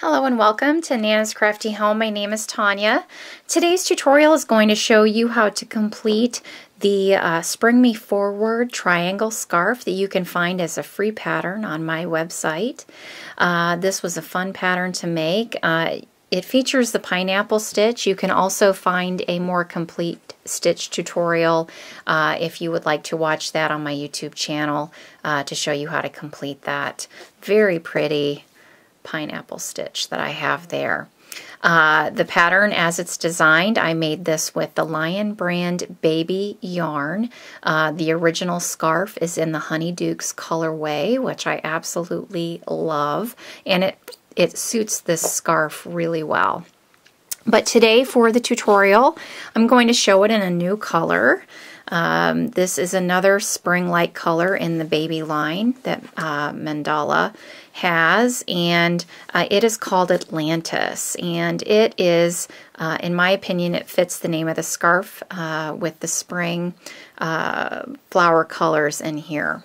Hello and welcome to Nana's Crafty Home. My name is Tanya. Today's tutorial is going to show you how to complete the Spring Me Forward triangle scarf that you can find as a free pattern on my website. This was a fun pattern to make. It features the pineapple stitch. You can also find a more complete stitch tutorial if you would like to watch that on my YouTube channel to show you how to complete that very pretty pineapple stitch that I have there. The pattern as it's designed, I made this with the Lion Brand Baby yarn. The original scarf is in the Honeydukes colorway, which I absolutely love, and it suits this scarf really well. But today for the tutorial, I'm going to show it in a new color. This is another spring-like color in the baby line that Mandala has, and it is called Atlantis, and it is, in my opinion, it fits the name of the scarf with the spring flower colors in here.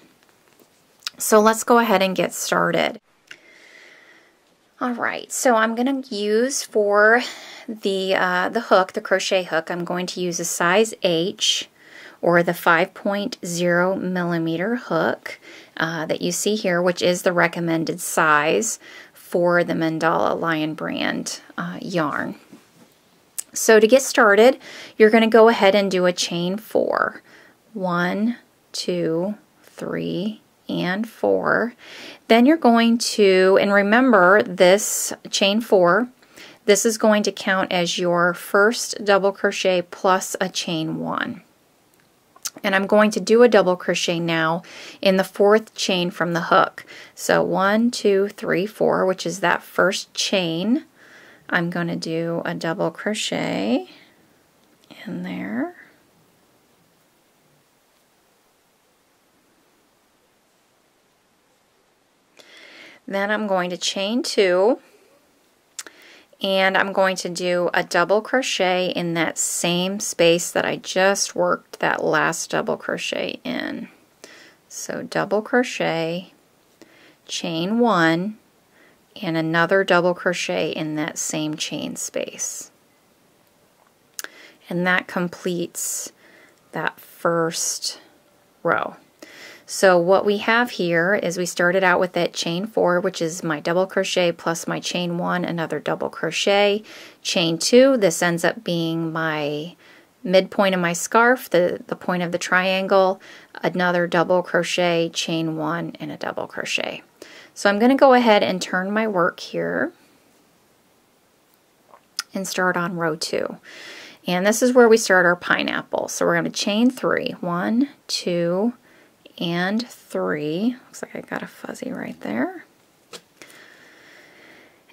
So let's go ahead and get started. Alright, so I'm going to use for the hook, the crochet hook, I'm going to use a size H, or the 5.0 millimeter hook that you see here, which is the recommended size for the Mandala Lion Brand yarn. So to get started, you're going to go ahead and do a chain 4. 1, 2, 3, and 4. Then you're going to, and remember this chain 4, this is going to count as your first double crochet plus a chain 1. And I'm going to do a double crochet now in the 4th chain from the hook. So 1, 2, 3, 4, which is that first chain. I'm going to do a double crochet in there. Then I'm going to chain 2. And I'm going to do a double crochet in that same space that I just worked that last double crochet in. So double crochet, chain 1, and another double crochet in that same chain space. And that completes that first row. So what we have here is we started out with that chain 4, which is my double crochet plus my chain 1, another double crochet, chain 2. This ends up being my midpoint of my scarf, the point of the triangle, another double crochet, chain 1, and a double crochet. So I'm going to go ahead and turn my work here and start on row 2. And this is where we start our pineapple. So we're going to chain 3. 1, 2, and 3. Looks like I got a fuzzy right there.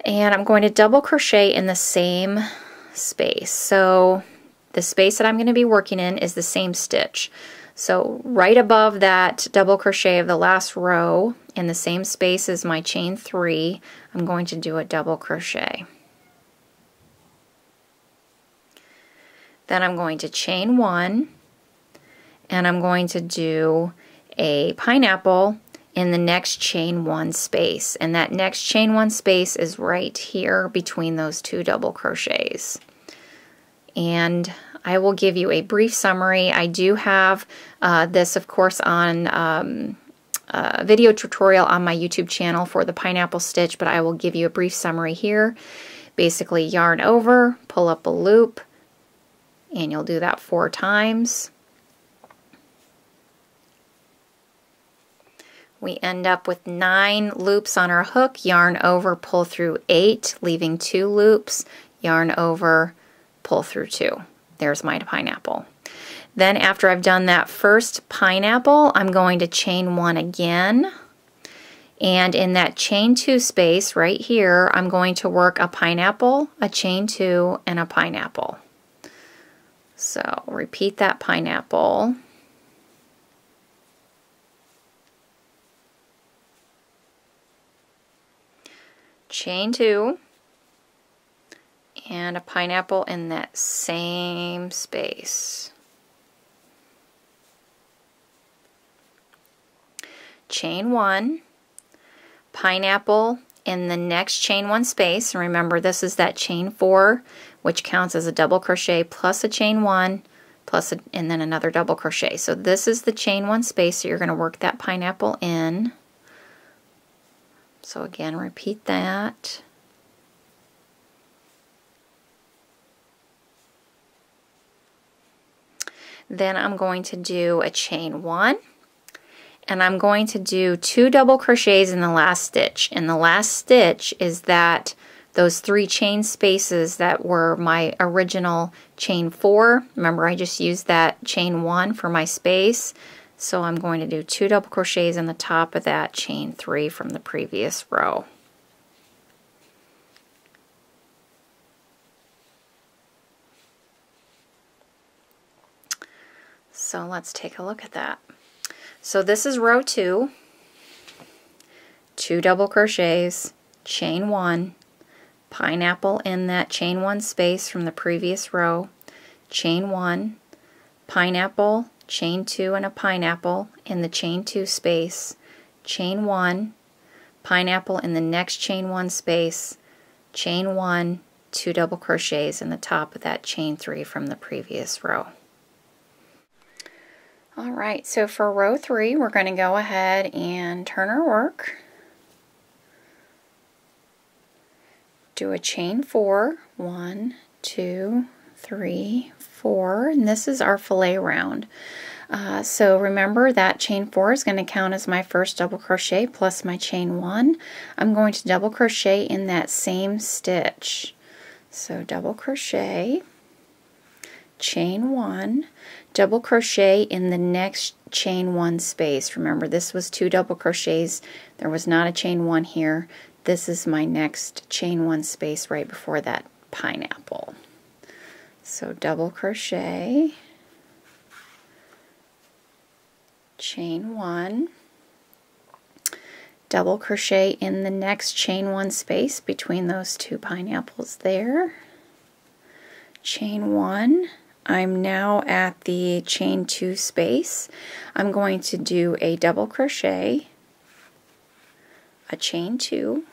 And I'm going to double crochet in the same space. So the space that I'm going to be working in is the same stitch. So right above that double crochet of the last row, in the same space as my chain 3, I'm going to do a double crochet. Then I'm going to chain 1, and I'm going to do a pineapple in the next chain 1 space, and that next chain 1 space is right here between those 2 double crochets. And I will give you a brief summary. I do have this, of course, on a video tutorial on my YouTube channel for the pineapple stitch, but I will give you a brief summary here. Basically, yarn over, pull up a loop, and you'll do that 4 times. We end up with 9 loops on our hook, yarn over, pull through 8, leaving 2 loops, yarn over, pull through 2. There's my pineapple. Then after I've done that first pineapple, I'm going to chain 1 again. And in that chain 2 space right here, I'm going to work a pineapple, a chain 2, and a pineapple. So repeat that pineapple. Chain 2, and a pineapple in that same space. Chain 1, pineapple in the next chain 1 space. And remember, this is that chain 4, which counts as a double crochet plus a chain 1 plus and then another double crochet. So this is the chain 1 space, so you're going to work that pineapple in. So again, repeat that. Then I'm going to do a chain 1, and I'm going to do 2 double crochets in the last stitch. And the last stitch is those 3 chain spaces that were my original chain 4. Remember, I just used that chain 1 for my space. So I'm going to do 2 double crochets in the top of that chain 3 from the previous row. So let's take a look at that. So this is row 2, 2 double crochets, chain 1, pineapple in that chain 1 space from the previous row, chain 1, pineapple, chain 2 and a pineapple in the chain 2 space, chain 1, pineapple in the next chain 1 space, chain 1, 2 double crochets in the top of that chain 3 from the previous row. Alright, so for row 3, we're going to go ahead and turn our work. Do a chain 4, 1, 2, 3, 4, and this is our fillet round. So remember that chain 4 is going to count as my first double crochet plus my chain 1. I'm going to double crochet in that same stitch. So double crochet, chain 1, double crochet in the next chain 1 space. Remember, this was 2 double crochets. There was not a chain 1 here. This is my next chain 1 space right before that pineapple. So double crochet, chain 1, double crochet in the next chain 1 space between those 2 pineapples there, chain 1. I'm now at the chain 2 space. I'm going to do a double crochet, a chain 2,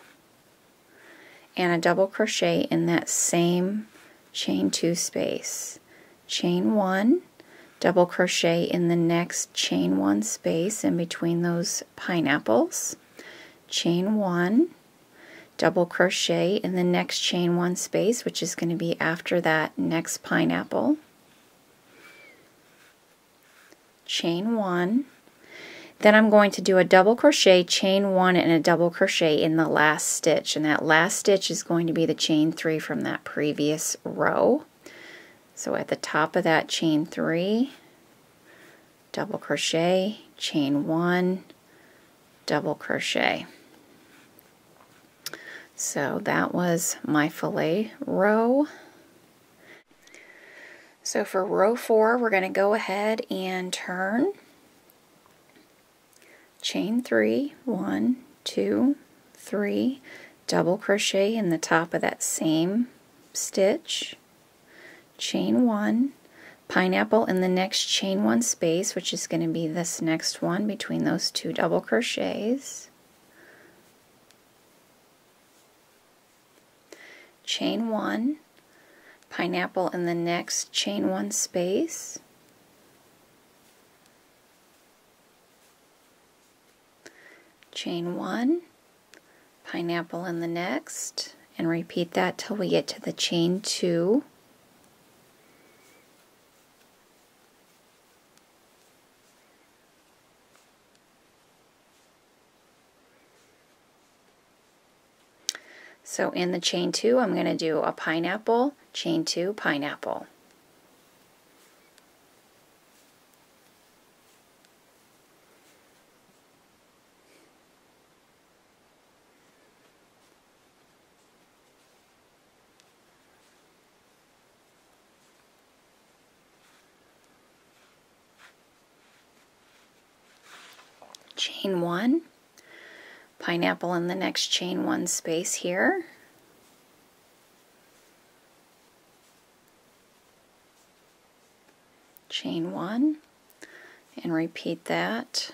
and a double crochet in that same chain 2 space. Chain 1, double crochet in the next chain 1 space in between those pineapples. Chain 1, double crochet in the next chain 1 space, which is going to be after that next pineapple. Chain 1, then I'm going to do a double crochet, chain 1, and a double crochet in the last stitch, and that last stitch is going to be the chain 3 from that previous row. So at the top of that chain 3, double crochet, chain 1, double crochet. So that was my fillet row. So for row 4, we're going to go ahead and turn, chain 3, 1, 2, 3, double crochet in the top of that same stitch, chain 1, pineapple in the next chain 1 space, which is going to be this next one between those 2 double crochets, chain 1, pineapple in the next chain 1 space, chain 1, pineapple in the next, and repeat that till we get to the chain 2. So in the chain 2, I'm going to do a pineapple, chain 2, pineapple. Chain 1, pineapple in the next chain 1 space here, chain 1, and repeat that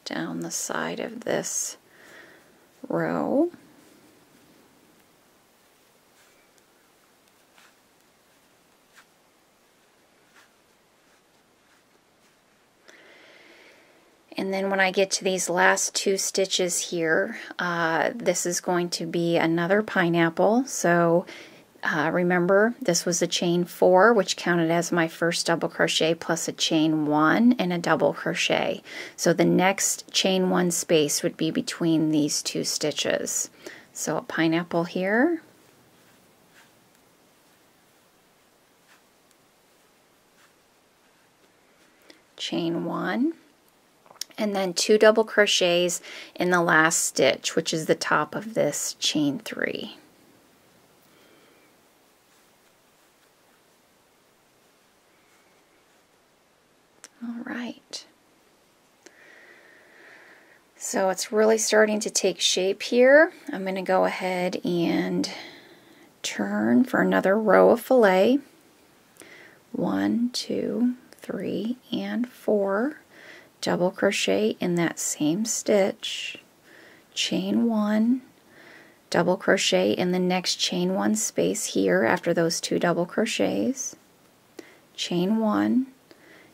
down the side of this row. And then when I get to these last 2 stitches here, this is going to be another pineapple. So remember, this was a chain 4, which counted as my first double crochet, plus a chain 1 and a double crochet. So the next chain 1 space would be between these 2 stitches. So a pineapple here, chain 1, and then 2 double crochets in the last stitch, which is the top of this chain 3. All right. So it's really starting to take shape here. I'm going to go ahead and turn for another row of fillet. 1, 2, 3, and 4. Double crochet in that same stitch. Chain 1. Double crochet in the next chain 1 space here after those 2 double crochets. Chain 1.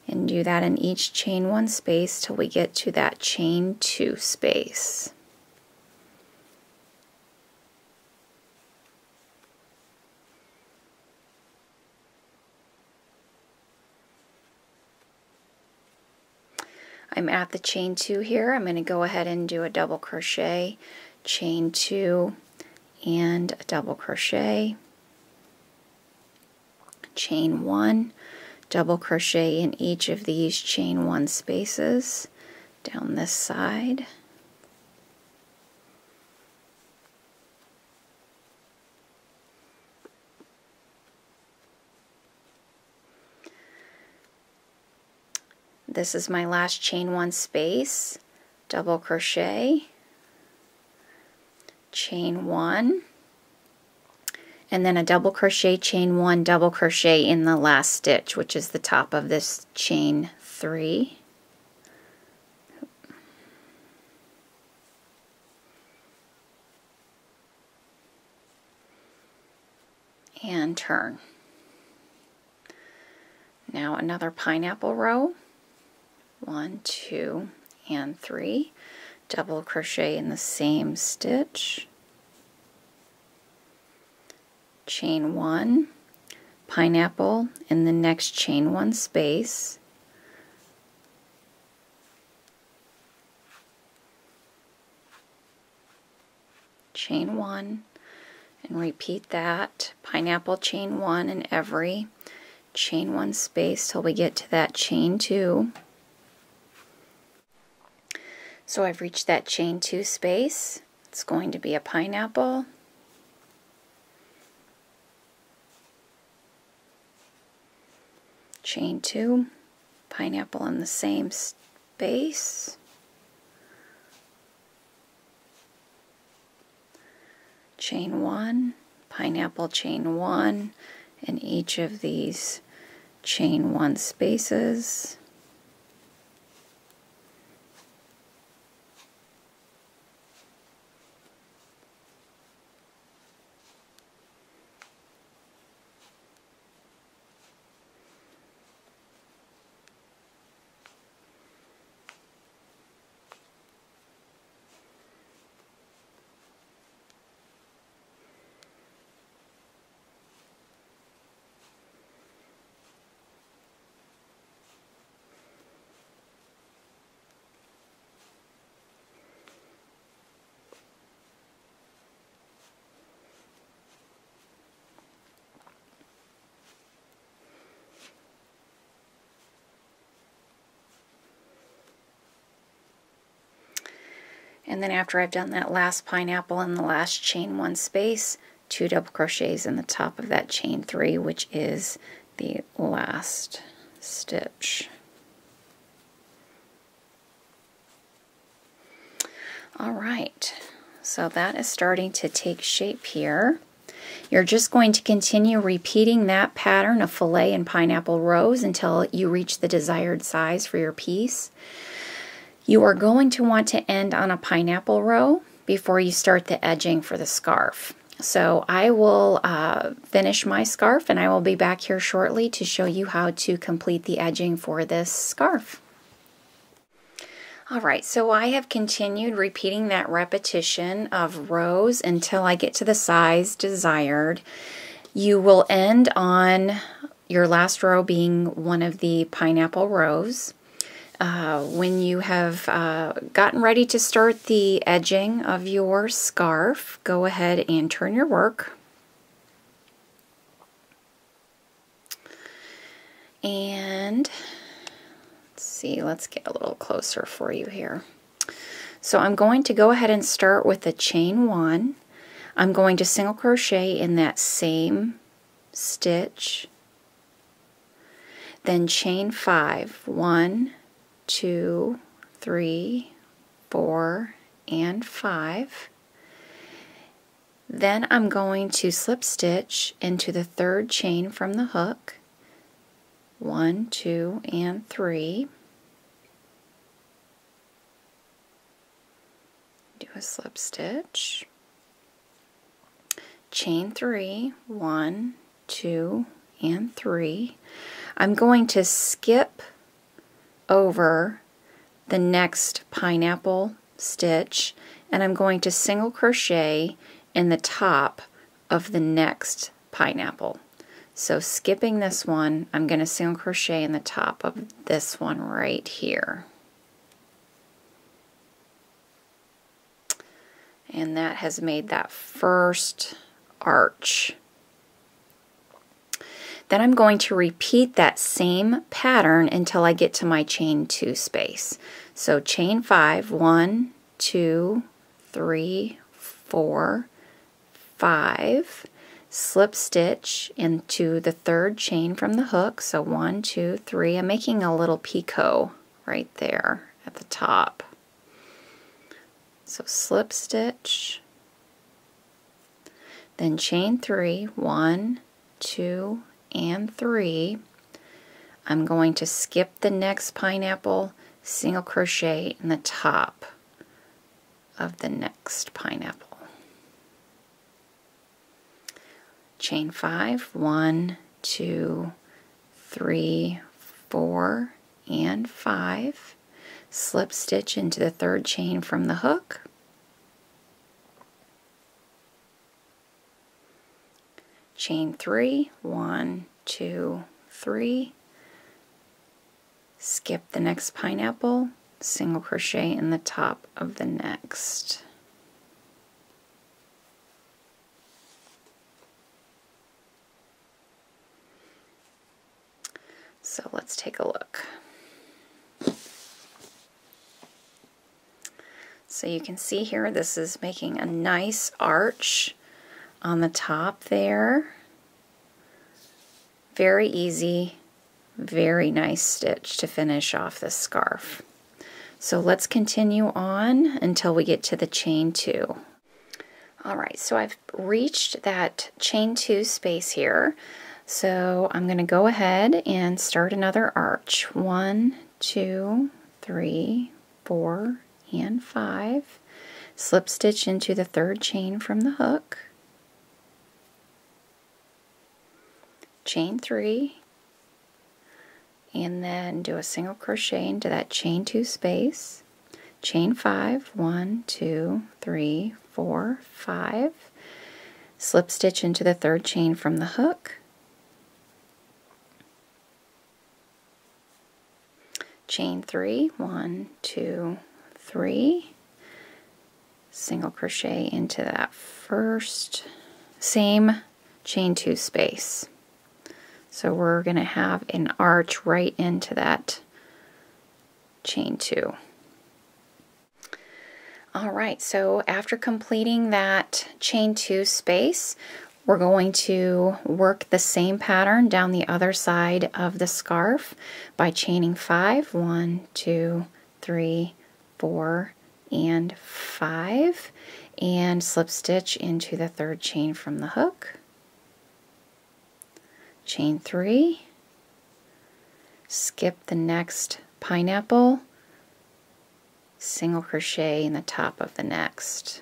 And do that in each chain 1 space till we get to that chain 2 space. I'm at the chain 2 here. I'm going to go ahead and do a double crochet, chain 2, and a double crochet, chain 1, double crochet in each of these chain 1 spaces down this side. This is my last chain 1 space, double crochet, chain 1, and then a double crochet, chain 1, double crochet in the last stitch, which is the top of this chain 3. And turn. Now another pineapple row. 1, 2, and 3. Double crochet in the same stitch. Chain 1, pineapple in the next chain 1 space. Chain 1, and repeat that. Pineapple, chain 1 in every chain 1 space till we get to that chain 2. So I've reached that chain 2 space. It's going to be a pineapple, chain 2, pineapple in the same space, chain 1, pineapple, chain 1 in each of these chain 1 spaces. And then after I've done that last pineapple in the last chain 1 space, 2 double crochets in the top of that chain 3, which is the last stitch. Alright, so that is starting to take shape here. You're just going to continue repeating that pattern of fillet and pineapple rows until you reach the desired size for your piece. You are going to want to end on a pineapple row before you start the edging for the scarf. So I will finish my scarf and I will be back here shortly to show you how to complete the edging for this scarf. Alright, so I have continued repeating that repetition of rows until I get to the size desired. You will end on your last row being one of the pineapple rows. When you have gotten ready to start the edging of your scarf, go ahead and turn your work. And let's get a little closer for you here. So I'm going to go ahead and start with the chain 1. I'm going to single crochet in that same stitch, then chain 5, 1, 2, 3, 4, and 5. Then I'm going to slip stitch into the 3rd chain from the hook, 1, 2, and 3. Do a slip stitch, chain 3, 1, 2, and 3. I'm going to skip over the next pineapple stitch, and I'm going to single crochet in the top of the next pineapple. So skipping this one, I'm going to single crochet in the top of this one right here. And that has made that first arch. Then I'm going to repeat that same pattern until I get to my chain 2 space. So chain 5, 1, 2, 3, 4, 5, slip stitch into the 3rd chain from the hook. So 1, 2, 3. I'm making a little picot right there at the top. So slip stitch, then chain 3, 1, 2, and 3. I'm going to skip the next pineapple, single crochet in the top of the next pineapple. Chain 5, 1, 2, 3, 4, and 5. Slip stitch into the 3rd chain from the hook. Chain 3, 1, 2, 3. Skip the next pineapple, single crochet in the top of the next. So let's take a look. So you can see here, this is making a nice arch on the top there. Very easy, very nice stitch to finish off this scarf. So let's continue on until we get to the chain 2. Alright, so I've reached that chain 2 space here. So I'm going to go ahead and start another arch. 1, 2, 3, 4, and 5. Slip stitch into the 3rd chain from the hook. Chain 3, and then do a single crochet into that chain 2 space. Chain 5, 1, 2, 3, 4, 5. Slip stitch into the 3rd chain from the hook. Chain 3, 1, 2, 3. Single crochet into that first same chain 2 space. So we're going to have an arch right into that chain 2. Alright, so after completing that chain 2 space, we're going to work the same pattern down the other side of the scarf by chaining 5, 1, 2, 3, 4, and 5, and slip stitch into the 3rd chain from the hook. Chain 3, skip the next pineapple, single crochet in the top of the next.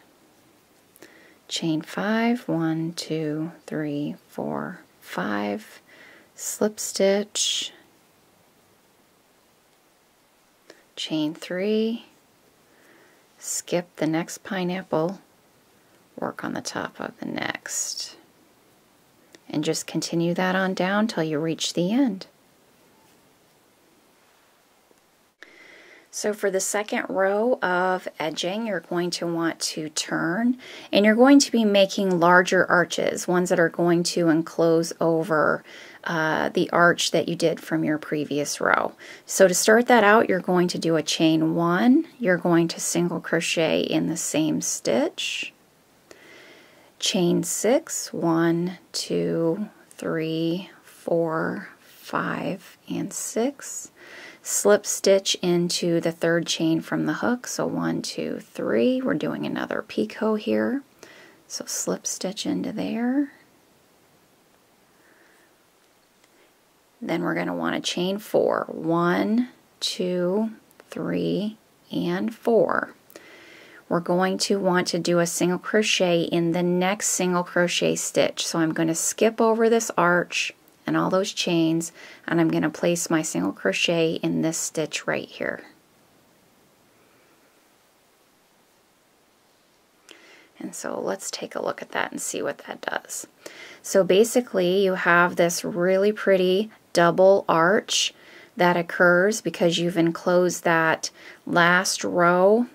Chain 5, 1, 2, 3, 4, 5, slip stitch, chain 3, skip the next pineapple, work on the top of the next, and just continue that on down till you reach the end. So for the second row of edging, you're going to want to turn, and you're going to be making larger arches, ones that are going to enclose over the arch that you did from your previous row. So to start that out, you're going to do a chain 1, you're going to single crochet in the same stitch, chain 6, 1, 2, 3, 4, 5, and 6. Slip stitch into the third chain from the hook, so 1, 2, 3. We're doing another picot here, so slip stitch into there. Then we're going to want to chain 4, 1, 2, 3, and 4. We're going to want to do a single crochet in the next single crochet stitch, so I'm going to skip over this arch and all those chains, and I'm going to place my single crochet in this stitch right here. And so let's take a look at that and see what that does. So basically you have this really pretty double arch that occurs because you've enclosed that last row,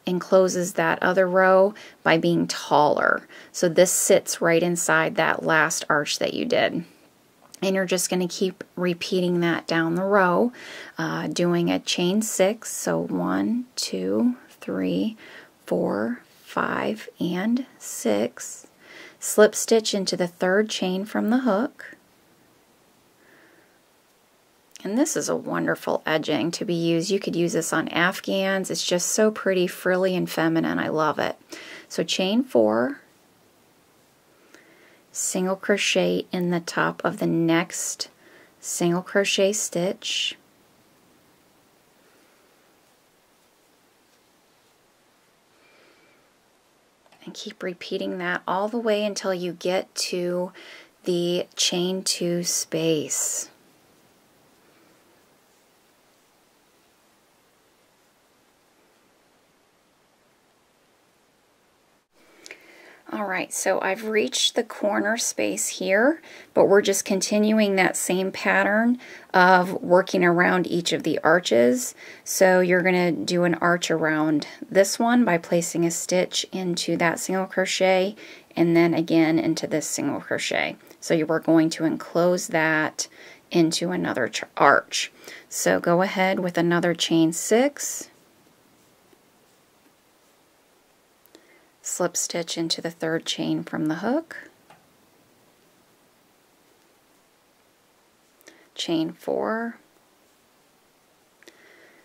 encloses that other row by being taller. So this sits right inside that last arch that you did. And you're just going to keep repeating that down the row, doing a chain 6, so 1, 2, 3, 4, 5, and 6. Slip stitch into the third chain from the hook. And this is a wonderful edging to be used. You could use this on afghans. It's just so pretty, frilly, and feminine. I love it. So chain 4. Single crochet in the top of the next single crochet stitch, and keep repeating that all the way until you get to the chain 2 space. Alright, so I've reached the corner space here, but we're just continuing that same pattern of working around each of the arches. So you're going to do an arch around this one by placing a stitch into that single crochet and then again into this single crochet. So you are going to enclose that into another arch. So go ahead with another chain 6. Slip stitch into the third chain from the hook, chain 4,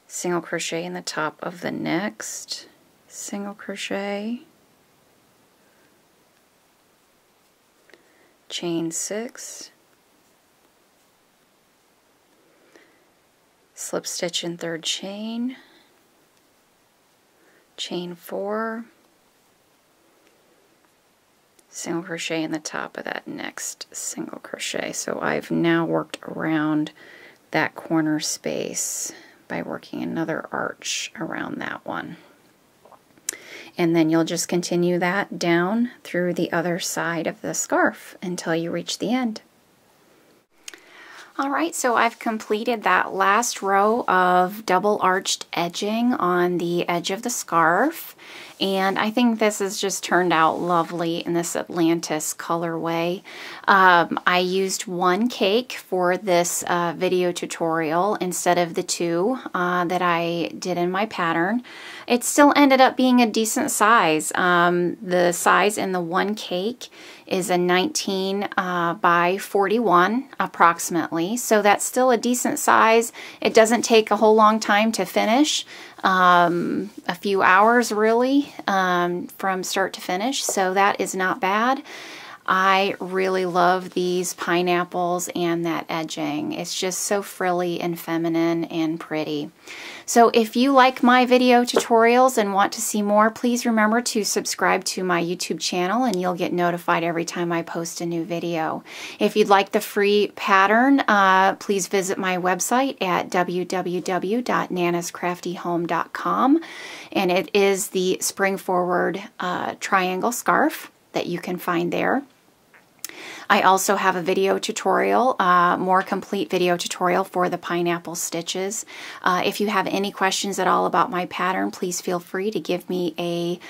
single crochet in the top of the next single crochet, chain 6, slip stitch in third chain, chain 4, single crochet in the top of that next single crochet. So I've now worked around that corner space by working another arch around that one. And then you'll just continue that down through the other side of the scarf until you reach the end. Alright, so I've completed that last row of double arched edging on the edge of the scarf, and I think this has just turned out lovely in this Atlantis colorway. I used 1 cake for this video tutorial instead of the 2 that I did in my pattern. It still ended up being a decent size. The size in the 1 cake is a 19 by 41 approximately, so that's still a decent size. It doesn't take a whole long time to finish, a few hours really from start to finish, so that is not bad. I really love these pineapples and that edging. It's just so frilly and feminine and pretty. So if you like my video tutorials and want to see more, please remember to subscribe to my YouTube channel and you'll get notified every time I post a new video. If you'd like the free pattern, please visit my website at www.nanascraftyhome.com, and it is the spring forward triangle scarf that you can find there. I also have a video tutorial, more complete video tutorial for the pineapple stitches. If you have any questions at all about my pattern, please feel free to give me a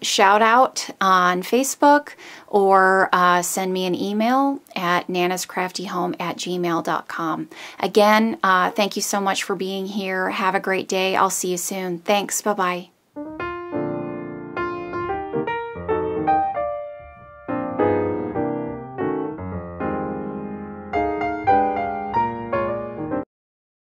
shout out on Facebook or send me an email at nanascraftyhome@gmail.com. Again, thank you so much for being here. Have a great day. I'll see you soon. Thanks. Bye-bye.